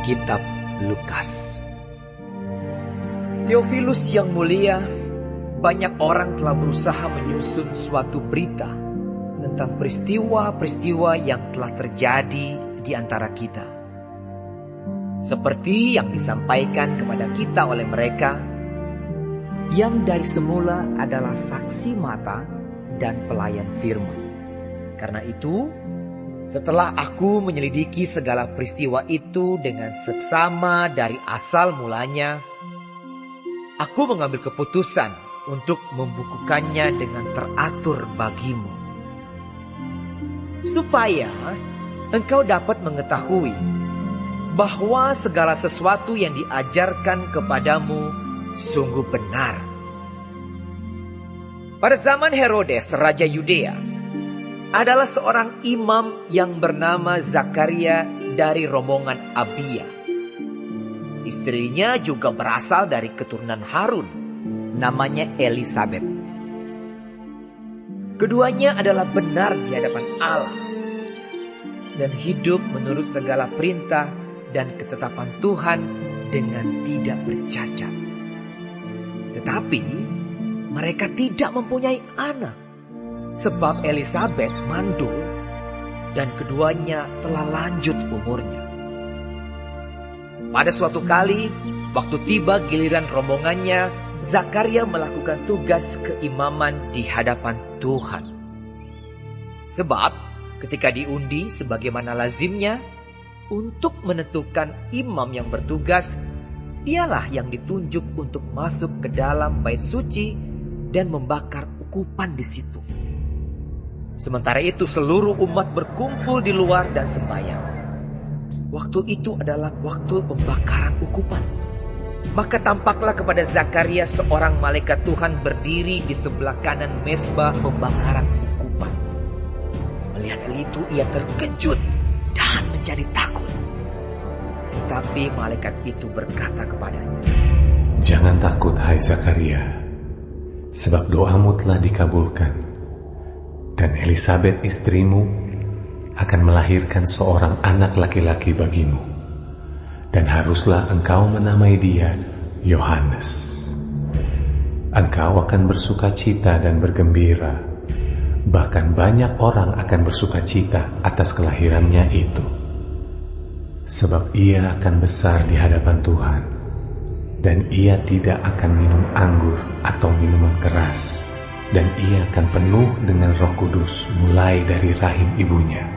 Kitab Lukas. Theophilus yang mulia, banyak orang telah berusaha menyusun suatu berita tentang peristiwa-peristiwa yang telah terjadi di antara kita. Seperti yang disampaikan kepada kita oleh mereka, yang dari semula adalah saksi mata dan pelayan firman. Karena itu, setelah aku menyelidiki segala peristiwa itu dengan seksama dari asal mulanya, aku mengambil keputusan untuk membukukannya dengan teratur bagimu, supaya engkau dapat mengetahui bahwa segala sesuatu yang diajarkan kepadamu sungguh benar. Pada zaman Herodes, Raja Yudea, adalah seorang imam yang bernama Zakaria dari rombongan Abia. Istrinya juga berasal dari keturunan Harun, namanya Elisabet. Keduanya adalah benar di hadapan Allah dan hidup menurut segala perintah dan ketetapan Tuhan dengan tidak bercacat. Tetapi mereka tidak mempunyai anak, sebab Elisabet mandul dan keduanya telah lanjut umurnya. Pada suatu kali, waktu tiba giliran rombongannya, Zakaria melakukan tugas keimaman di hadapan Tuhan. Sebab ketika diundi sebagaimana lazimnya, untuk menentukan imam yang bertugas, dialah yang ditunjuk untuk masuk ke dalam bait suci dan membakar ukupan di situ. Sementara itu seluruh umat berkumpul di luar dan sembahyang. Waktu itu adalah waktu pembakaran ukupan. Maka tampaklah kepada Zakaria seorang malaikat Tuhan berdiri di sebelah kanan mezbah pembakaran ukupan. Melihat hal itu ia terkejut dan menjadi takut. Tetapi malaikat itu berkata kepadanya, "Jangan takut, hai Zakaria, sebab doamu telah dikabulkan, dan Elisabet istrimu akan melahirkan seorang anak laki-laki bagimu, dan haruslah engkau menamai dia Yohanes. Engkau akan bersukacita dan bergembira, bahkan banyak orang akan bersukacita atas kelahirannya itu. Sebab ia akan besar di hadapan Tuhan, dan ia tidak akan minum anggur atau minuman keras, dan ia akan penuh dengan Roh Kudus mulai dari rahim ibunya.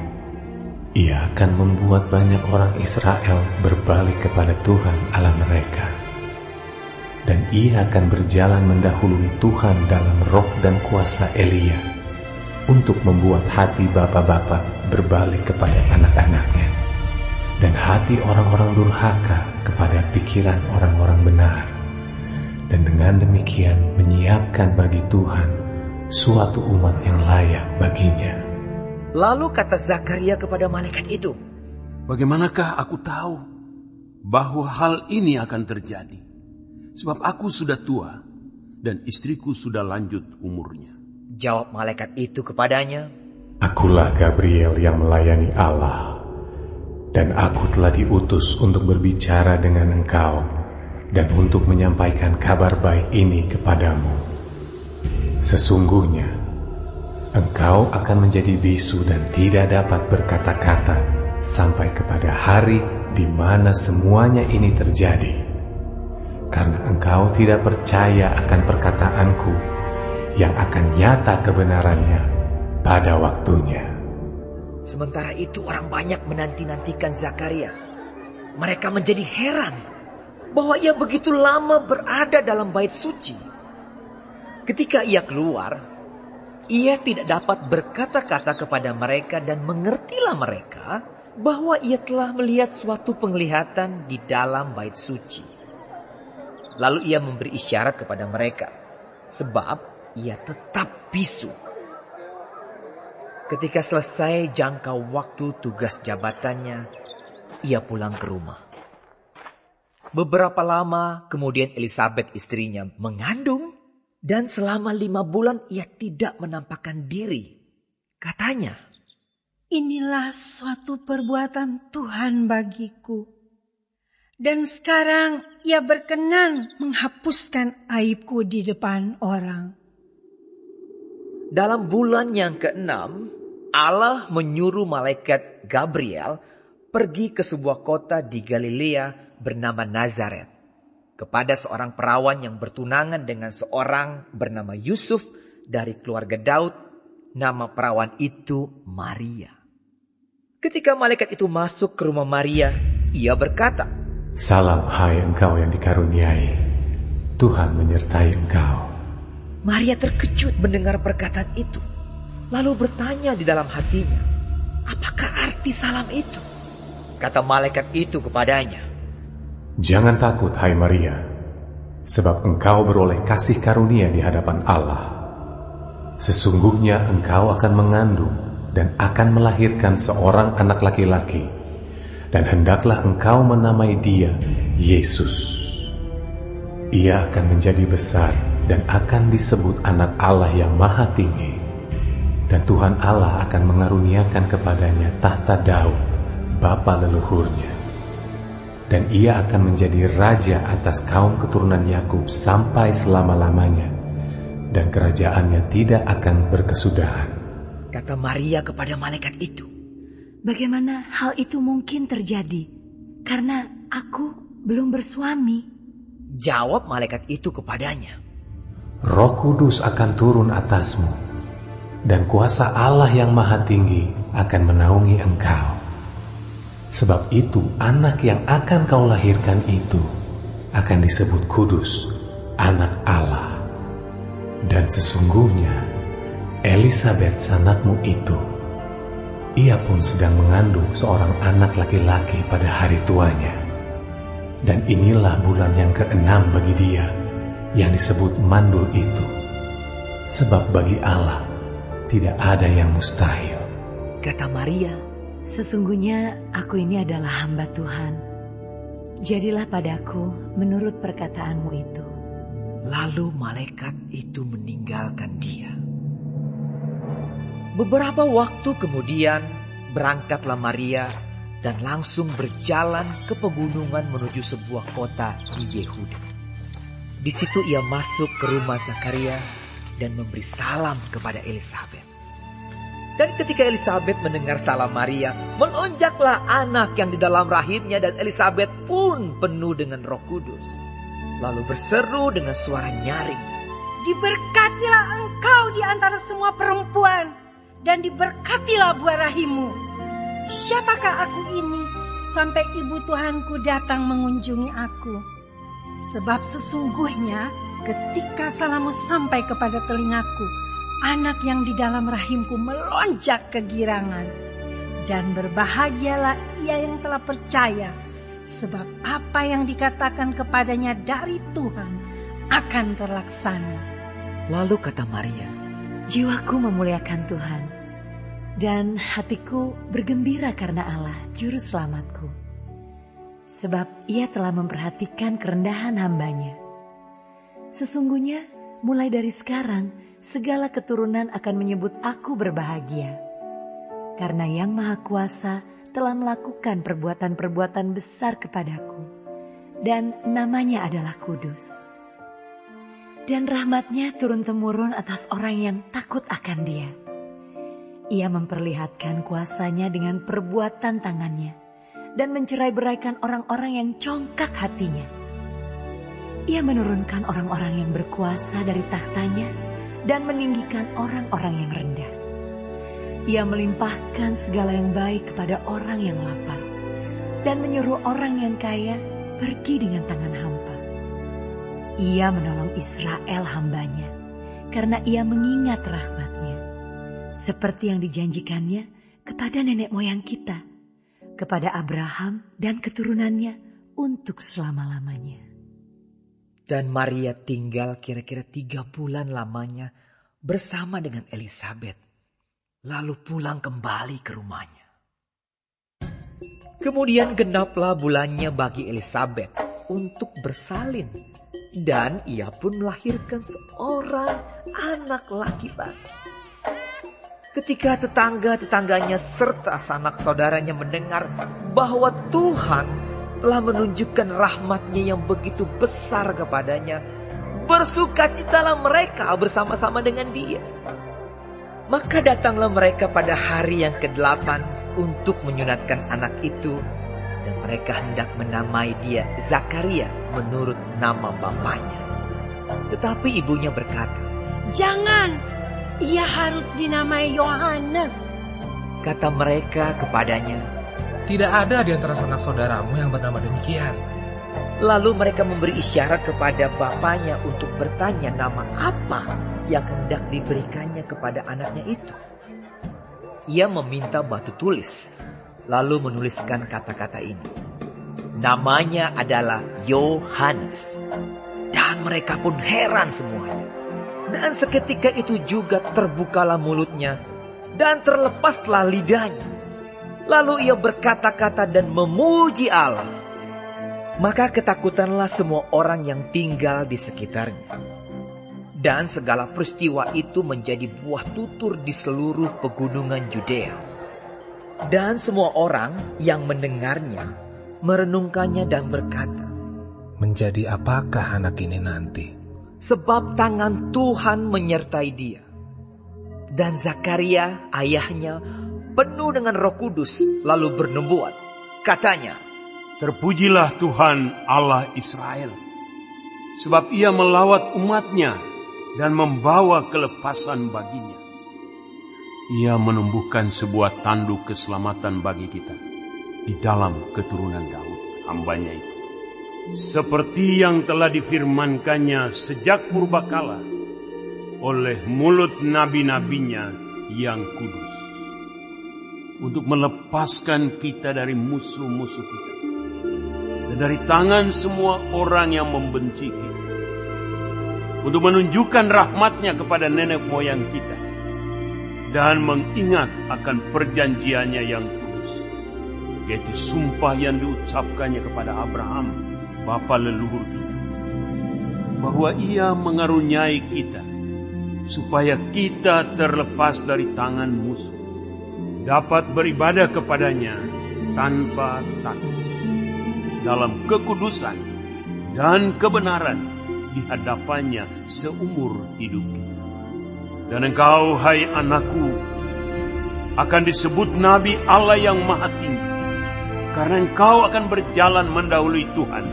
Ia akan membuat banyak orang Israel berbalik kepada Tuhan Allah mereka, dan ia akan berjalan mendahului Tuhan dalam roh dan kuasa Elia, untuk membuat hati bapa-bapa berbalik kepada anak-anaknya, dan hati orang-orang durhaka kepada pikiran orang-orang benar, dan dengan demikian menyiapkan bagi Tuhan suatu umat yang layak baginya." Lalu kata Zakaria kepada malaikat itu, "Bagaimanakah aku tahu bahwa hal ini akan terjadi? Sebab aku sudah tua dan istriku sudah lanjut umurnya." Jawab malaikat itu kepadanya, "Akulah Gabriel yang melayani Allah, dan aku telah diutus untuk berbicara dengan engkau dan untuk menyampaikan kabar baik ini kepadamu. Sesungguhnya engkau akan menjadi bisu dan tidak dapat berkata-kata sampai kepada hari di mana semuanya ini terjadi, karena engkau tidak percaya akan perkataanku yang akan nyata kebenarannya pada waktunya." Sementara itu orang banyak menanti-nantikan Zakaria. Mereka menjadi heran bahwa ia begitu lama berada dalam bait suci. Ketika ia keluar, ia tidak dapat berkata-kata kepada mereka, dan mengertilah mereka bahwa ia telah melihat suatu penglihatan di dalam bait suci. Lalu ia memberi isyarat kepada mereka, sebab ia tetap bisu. Ketika selesai jangka waktu tugas jabatannya, ia pulang ke rumah. Beberapa lama kemudian Elisabet istrinya mengandung, dan selama 5 bulan ia tidak menampakkan diri. Katanya, "Inilah suatu perbuatan Tuhan bagiku. Dan sekarang ia berkenan menghapuskan aibku di depan orang. Dalam bulan yang ke-6, Allah menyuruh malaikat Gabriel pergi ke sebuah kota di Galilea bernama Nazaret, kepada seorang perawan yang bertunangan dengan seorang bernama Yusuf dari keluarga Daud. Nama perawan itu Maria. Ketika malaikat itu masuk ke rumah Maria, ia berkata, "Salam hai engkau yang dikaruniai, Tuhan menyertai engkau." Maria terkejut mendengar perkataan itu, lalu bertanya di dalam hatinya, apakah arti salam itu? Kata malaikat itu kepadanya, "Jangan takut hai Maria, sebab engkau beroleh kasih karunia di hadapan Allah. Sesungguhnya engkau akan mengandung dan akan melahirkan seorang anak laki-laki, dan hendaklah engkau menamai dia Yesus. Ia akan menjadi besar dan akan disebut anak Allah yang Maha Tinggi, dan Tuhan Allah akan mengaruniakan kepadanya tahta Daud, bapa leluhurnya. Dan ia akan menjadi raja atas kaum keturunan Yakub sampai selama-lamanya, dan kerajaannya tidak akan berkesudahan." Kata Maria kepada malaikat itu, "Bagaimana hal itu mungkin terjadi? Karena aku belum bersuami." Jawab malaikat itu kepadanya, "Roh Kudus akan turun atasmu, dan kuasa Allah yang Maha Tinggi akan menaungi engkau. Sebab itu anak yang akan kau lahirkan itu akan disebut kudus, anak Allah. Dan sesungguhnya Elisabet sanakmu itu, ia pun sedang mengandung seorang anak laki-laki pada hari tuanya. Dan inilah bulan yang ke-6 bagi dia yang disebut mandul itu. Sebab bagi Allah tidak ada yang mustahil." Kata Maria, "Sesungguhnya aku ini adalah hamba Tuhan. Jadilah padaku menurut perkataanmu itu." Lalu malaikat itu meninggalkan dia. Beberapa waktu kemudian berangkatlah Maria dan langsung berjalan ke pegunungan menuju sebuah kota di Yehuda. Di situ ia masuk ke rumah Zakaria dan memberi salam kepada Elisabet. Dan ketika Elisabet mendengar salam Maria, melonjaklah anak yang di dalam rahimnya, dan Elisabet pun penuh dengan Roh Kudus. Lalu berseru dengan suara nyaring, Diberkatilah engkau di antara semua perempuan, dan diberkatilah buah rahimmu. Siapakah aku ini sampai ibu Tuhanku datang mengunjungi aku? Sebab sesungguhnya ketika salammu sampai kepada telingaku, anak yang di dalam rahimku melonjak kegirangan. Dan berbahagialah ia yang telah percaya, sebab apa yang dikatakan kepadanya dari Tuhan akan terlaksana. Lalu kata Maria, "Jiwaku memuliakan Tuhan, dan hatiku bergembira karena Allah, Juru Selamatku. Sebab ia telah memperhatikan kerendahan hambanya. Sesungguhnya mulai dari sekarang, segala keturunan akan menyebut aku berbahagia. Karena Yang Maha Kuasa telah melakukan perbuatan-perbuatan besar kepadaku, dan namanya adalah kudus. Dan rahmatnya turun-temurun atas orang yang takut akan dia. Ia memperlihatkan kuasanya dengan perbuatan tangannya, dan mencerai-beraikan orang-orang yang congkak hatinya. Ia menurunkan orang-orang yang berkuasa dari tahtanya, dan meninggikan orang-orang yang rendah. Ia melimpahkan segala yang baik kepada orang yang lapar, dan menyuruh orang yang kaya pergi dengan tangan hampa. Ia menolong Israel hambanya, karena ia mengingat rahmatnya, seperti yang dijanjikannya kepada nenek moyang kita, kepada Abraham dan keturunannya untuk selama-lamanya." dan Maria tinggal kira-kira 3 bulan lamanya bersama dengan Elisabet, lalu pulang kembali ke rumahnya. Kemudian genaplah bulannya bagi Elisabet untuk bersalin, dan ia pun melahirkan seorang anak laki-laki. Ketika tetangga-tetangganya serta sanak saudaranya mendengar bahwa Tuhan telah menunjukkan rahmat-Nya yang begitu besar kepadanya, bersukacitalah mereka bersama-sama dengan Dia. Maka datanglah mereka pada hari yang ke-8 untuk menyunatkan anak itu, dan mereka hendak menamai dia Zakaria menurut nama bapaknya. Tetapi ibunya berkata, "Jangan, ia harus dinamai Yohanes." Kata mereka kepadanya, "Tidak ada di antara sanak saudaramu yang bernama demikian." Lalu mereka memberi isyarat kepada bapaknya untuk bertanya nama apa yang hendak diberikannya kepada anaknya itu. Ia meminta batu tulis, lalu menuliskan kata-kata ini. Namanya adalah Yohanes. Dan mereka pun heran semuanya. Dan seketika itu juga terbukalah mulutnya dan terlepaslah lidahnya. Lalu ia berkata-kata dan memuji Allah. Maka ketakutanlah semua orang yang tinggal di sekitarnya. Dan segala peristiwa itu menjadi buah tutur di seluruh pegunungan Yudea. Dan semua orang yang mendengarnya merenungkannya dan berkata, "Menjadi apakah anak ini nanti?" Sebab tangan Tuhan menyertai dia. Dan Zakaria ayahnya penuh dengan Roh Kudus lalu bernubuat. Katanya, "Terpujilah Tuhan Allah Israel, sebab Ia melawat umat-Nya dan membawa kelepasan baginya. Ia menumbuhkan sebuah tanduk keselamatan bagi kita di dalam keturunan Daud, hamba-Nya itu. Seperti yang telah difirmankannya sejak purbakala oleh mulut nabi-nabinya yang kudus, untuk melepaskan kita dari musuh-musuh kita, dan dari tangan semua orang yang membenci kita, untuk menunjukkan rahmat-Nya kepada nenek moyang kita, dan mengingat akan perjanjiannya yang kudus, yaitu sumpah yang diucapkannya kepada Abraham, bapa leluhur kita, bahwa Ia mengaruniai kita, supaya kita terlepas dari tangan musuh, dapat beribadah kepada-Nya tanpa takut, dalam kekudusan dan kebenaran di hadapan-Nya seumur hidup kita. Dan engkau, hai anakku, akan disebut Nabi Allah yang Maha Tinggi, karena engkau akan berjalan mendahului Tuhan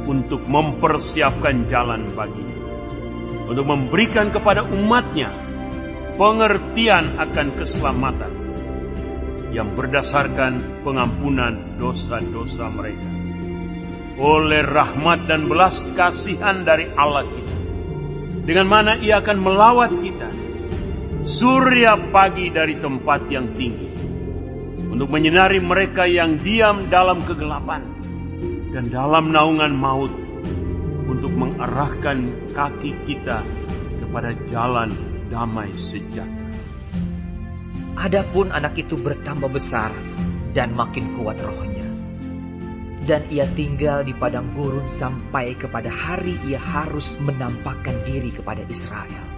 untuk mempersiapkan jalan bagi-Nya, untuk memberikan kepada umat-Nya pengertian akan keselamatan yang berdasarkan pengampunan dosa-dosa mereka, oleh rahmat dan belas kasihan dari Allah kita, dengan mana Ia akan melawat kita, surya pagi dari tempat yang tinggi, untuk menyinari mereka yang diam dalam kegelapan dan dalam naungan maut, untuk mengarahkan kaki kita kepada jalan damai sejahtera. adapun anak itu bertambah besar dan makin kuat rohnya. Dan ia tinggal di padang gurun sampai kepada hari ia harus menampakkan diri kepada Israel.